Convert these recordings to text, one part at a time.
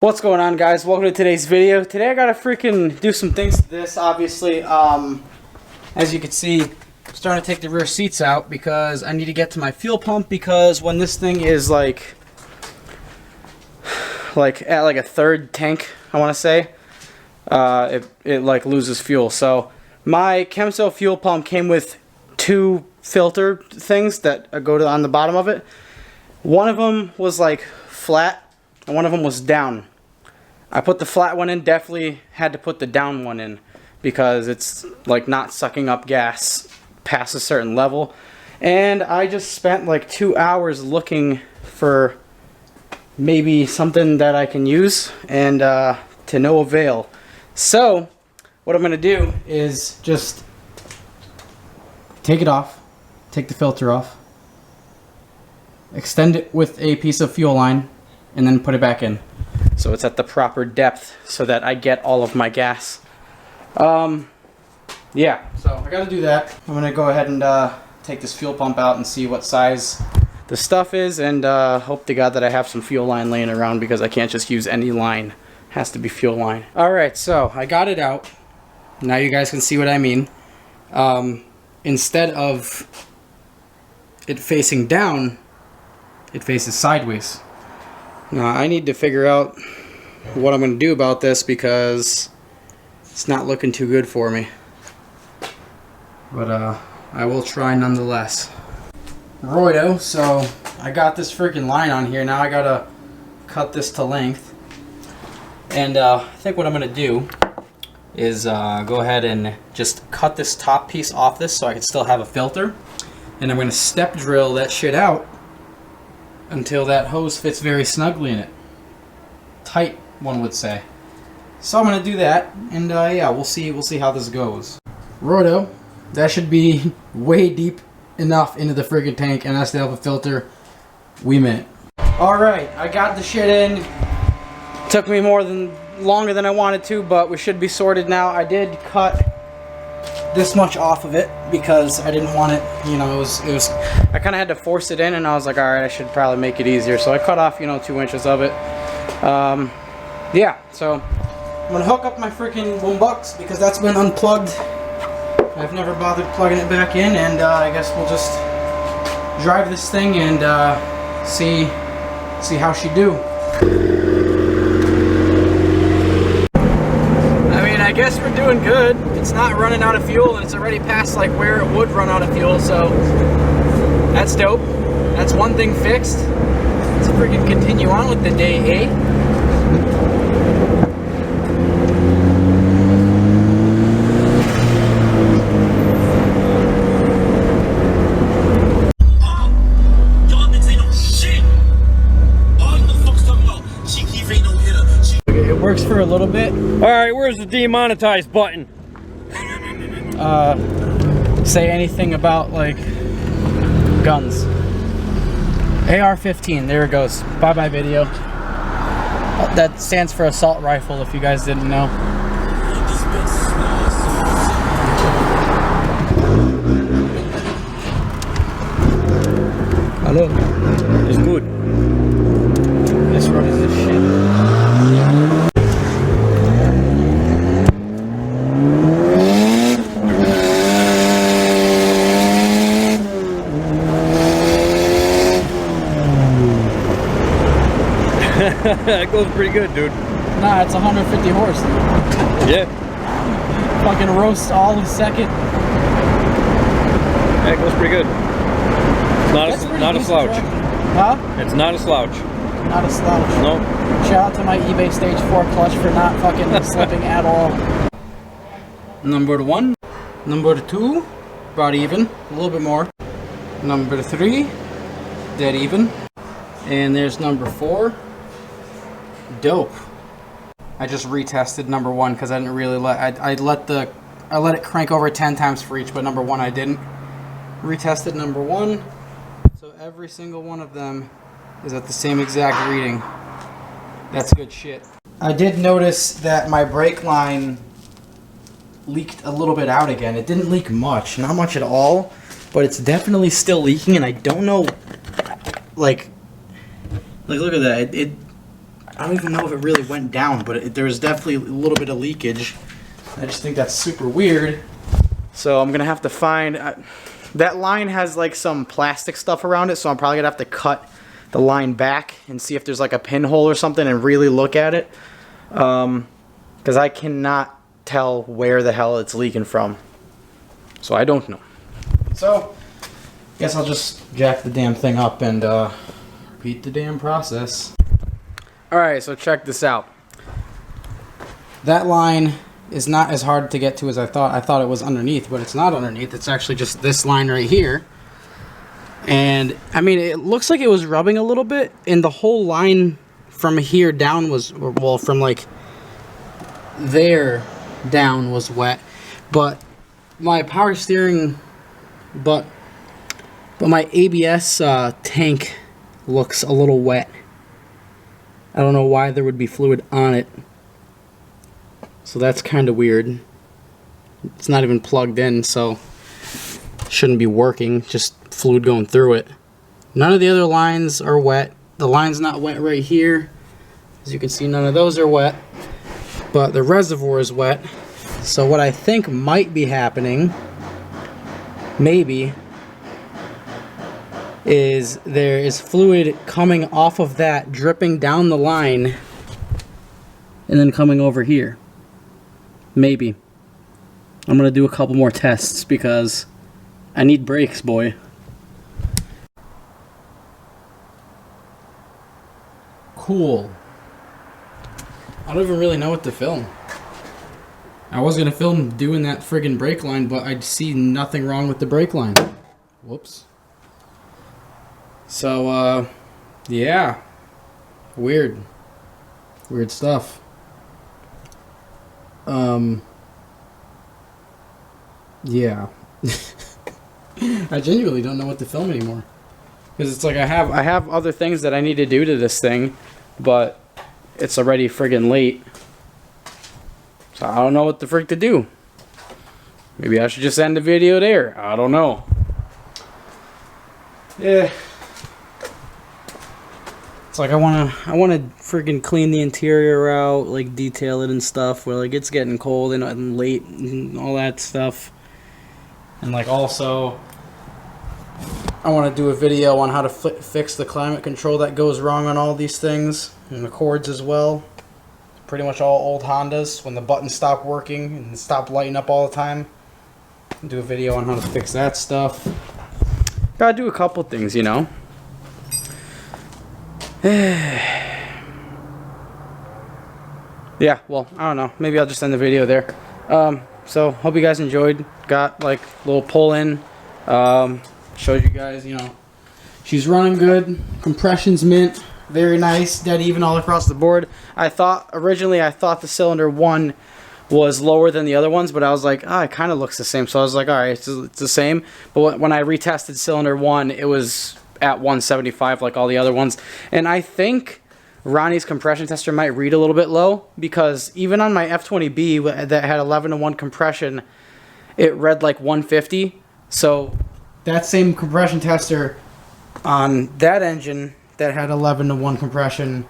What's going on, guys? Welcome to today's video. Today I gotta freaking do some things to this, obviously. As you can see, I'm starting to take the rear seats out because I need to get to my fuel pump, because when this thing is like at like a third tank, I want to say, it like loses fuel. So my Chemso fuel pump came with two filter things that go on the bottom of it. One of them was like flat and one of them was down. I put the flat one in, definitely had to put the down one in because it's like not sucking up gas past a certain level. And I just spent like 2 hours looking for maybe something that I can use, and to no avail. So what I'm going to do is just take it off, take the filter off, extend it with a piece of fuel line, and then put it back in so it's at the proper depth so that I get all of my gas. Yeah, so I gotta do that. I'm gonna go ahead and take this fuel pump out and see what size the stuff is, and hope to God that I have some fuel line laying around, because I can't just use any line. It has to be fuel line. Alright, so I got it out. Now you guys can see what I mean. Instead of it facing down, it faces sideways. Now I need to figure out what I'm going to do about this, because it's not looking too good for me. But I will try nonetheless. Righto, so I got this freaking line on here. Now I gotta cut this to length. And I think what I'm going to do is go ahead and just cut this top piece off this so I can still have a filter. And I'm going to step drill that shit out until that hose fits very snugly in it. Tight, one would say. So I'm gonna do that, and yeah, we'll see how this goes. Righto, that should be way deep enough into the friggin' tank, and I still have a filter. We meant. Alright, I got the shit in. Took me longer than I wanted to, but we should be sorted now. I did cut this much off of it because I didn't want it, you know, it was I kind of had to force it in, and I was like, alright, I should probably make it easier. So I cut off, you know, 2 inches of it. Yeah, so I'm gonna hook up my freaking boombox because that's been unplugged. I've never bothered plugging it back in, and I guess we'll just drive this thing and see how she do. I guess we're doing good. It's not running out of fuel, and it's already past like where it would run out of fuel, so that's dope. That's one thing fixed. Let's freaking continue on with the day, eh? It works for a little bit. Alright, where's the demonetized button? Say anything about like guns. AR-15, there it goes. Bye-bye video. That stands for assault rifle, if you guys didn't know. Hello. It's good. This road is this shit. That goes pretty good, dude. Nah, it's 150 horse. Yeah. Fucking roast all of second. That goes pretty good. Not a slouch. Huh? It's not a slouch. Not a slouch. No. Shout out to my eBay Stage 4 clutch for not fucking slipping at all. Number 1. Number 2. About even. A little bit more. Number 3. Dead even. And there's number 4. Dope. I just retested number 1 because I didn't really I let it crank over 10 times for each, but number 1 I didn't. Retested number 1, so every single one of them is at the same exact reading. That's good shit. I did notice that my brake line leaked a little bit out again. It didn't leak much, not much at all, but it's definitely still leaking, and I don't know, like look at that. I don't even know if it really went down, but there was definitely a little bit of leakage. I just think that's super weird. So I'm gonna have to find, that line has like some plastic stuff around it, so I'm probably gonna have to cut the line back and see if there's like a pinhole or something and really look at it. Because I cannot tell where the hell it's leaking from. So I don't know. So, guess I'll just jack the damn thing up and repeat the damn process. Alright, so check this out. That line is not as hard to get to as I thought. I thought it was underneath, but it's not underneath. It's actually just this line right here. And, I mean, it looks like it was rubbing a little bit, and the whole line from here down was, well, from like there down was wet. But my power steering, but my ABS tank looks a little wet. I don't know why there would be fluid on it. So that's kind of weird. It's not even plugged in, so shouldn't be working. Just fluid going through it. None of the other lines are wet. The line's not wet right here. As you can see, none of those are wet. But the reservoir is wet. So what I think might be happening, maybe, is there is fluid coming off of that, dripping down the line, and then coming over here. Maybe. I'm gonna do a couple more tests because I need brakes, boy. Cool. I don't even really know what to film. I was gonna film doing that friggin' brake line, but I see nothing wrong with the brake line. Whoops. So, yeah. Weird. Weird stuff. Yeah. I genuinely don't know what to film anymore. Because it's like I have other things that I need to do to this thing, but it's already friggin' late. So I don't know what the frick to do. Maybe I should just end the video there. I don't know. Yeah. It's like I wanna friggin' clean the interior out, like detail it and stuff, where like it's getting cold and late and all that stuff. And like also I want to do a video on how to fix the climate control that goes wrong on all these things, and the cords as well. Pretty much all old Hondas, when the buttons stop working and stop lighting up all the time. Do a video on how to fix that stuff. Gotta do a couple things, you know. Yeah, well, I don't know. Maybe I'll just end the video there. So, hope you guys enjoyed. Got, like, a little pull-in. Showed you guys, you know, she's running good. Compression's mint. Very nice. Dead even all across the board. Originally, I thought the cylinder 1 was lower than the other ones, but I was like, it kind of looks the same. So I was like, all right, it's the same. But when I retested cylinder 1, it was at 175 like all the other ones. And I think Ronnie's compression tester might read a little bit low, because even on my F20B that had 11:1 compression, it read like 150. So that same compression tester on that engine that had 11:1 compression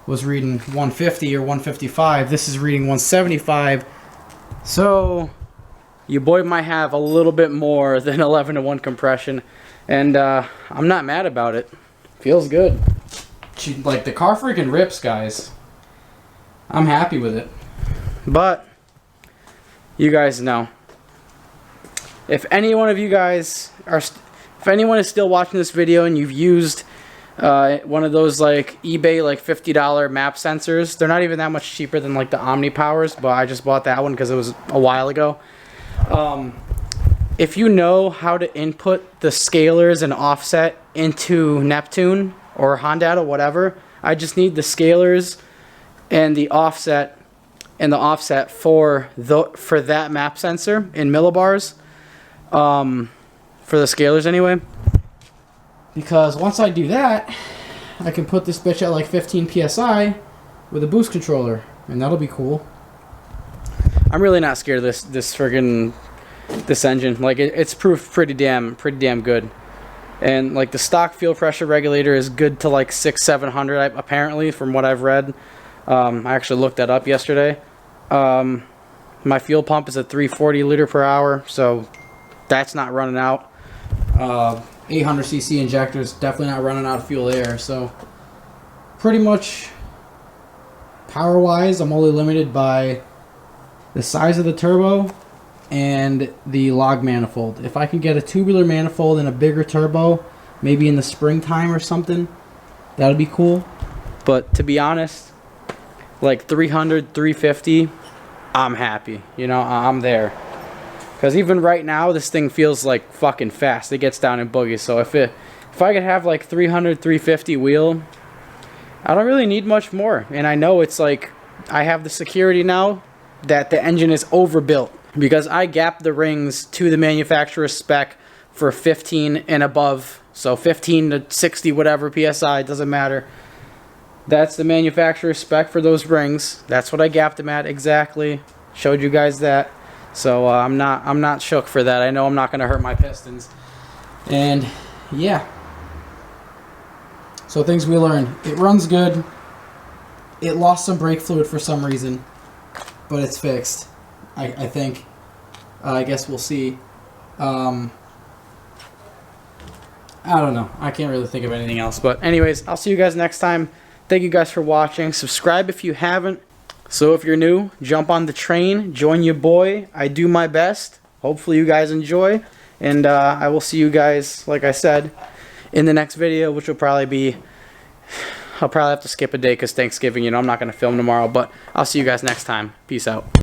was reading 150 or 155. This is reading 175. So your boy might have a little bit more than 11:1 compression, and I'm not mad about it. Feels good. Like, the car freaking rips, guys. I'm happy with it. But you guys know, if any one of you guys are, if anyone is still watching this video and you've used one of those like eBay like $50 map sensors, they're not even that much cheaper than like the Omni Powers, but I just bought that one because it was a while ago. If you know how to input the scalars and offset into Neptune or Honda or whatever, I just need the scalars and the offset for that map sensor in millibars, for the scalars anyway. Because once I do that, I can put this bitch at like 15 PSI with a boost controller, and that'll be cool. I'm really not scared of this engine. Like, it's proved pretty damn good. And like the stock fuel pressure regulator is good to like 600-700 apparently, from what I've read. I actually looked that up yesterday. My fuel pump is a 340 liter per hour, so that's not running out. 800cc injectors, definitely not running out of fuel there. So pretty much power wise, I'm only limited by the size of the turbo and the log manifold. If I can get a tubular manifold and a bigger turbo, maybe in the springtime or something, that would be cool. But to be honest, like 300, 350, I'm happy. You know, I'm there. Because even right now, this thing feels like fucking fast. It gets down in boogies. So if I could have like 300, 350 wheel, I don't really need much more. And I know it's like, I have the security now that the engine is overbuilt. Because I gapped the rings to the manufacturer's spec for 15 and above. So 15 to 60, whatever, PSI, doesn't matter. That's the manufacturer's spec for those rings. That's what I gapped them at exactly. Showed you guys that. So I'm not shook for that. I know I'm not going to hurt my pistons. And yeah. So things we learned. It runs good. It lost some brake fluid for some reason, but it's fixed. I think. I guess we'll see. I don't know. I can't really think of anything else. But anyways, I'll see you guys next time. Thank you guys for watching. Subscribe if you haven't. So if you're new, jump on the train. Join your boy. I do my best. Hopefully you guys enjoy. And I will see you guys, like I said, in the next video, which will probably be... I'll probably have to skip a day because Thanksgiving. You know, I'm not going to film tomorrow. But I'll see you guys next time. Peace out.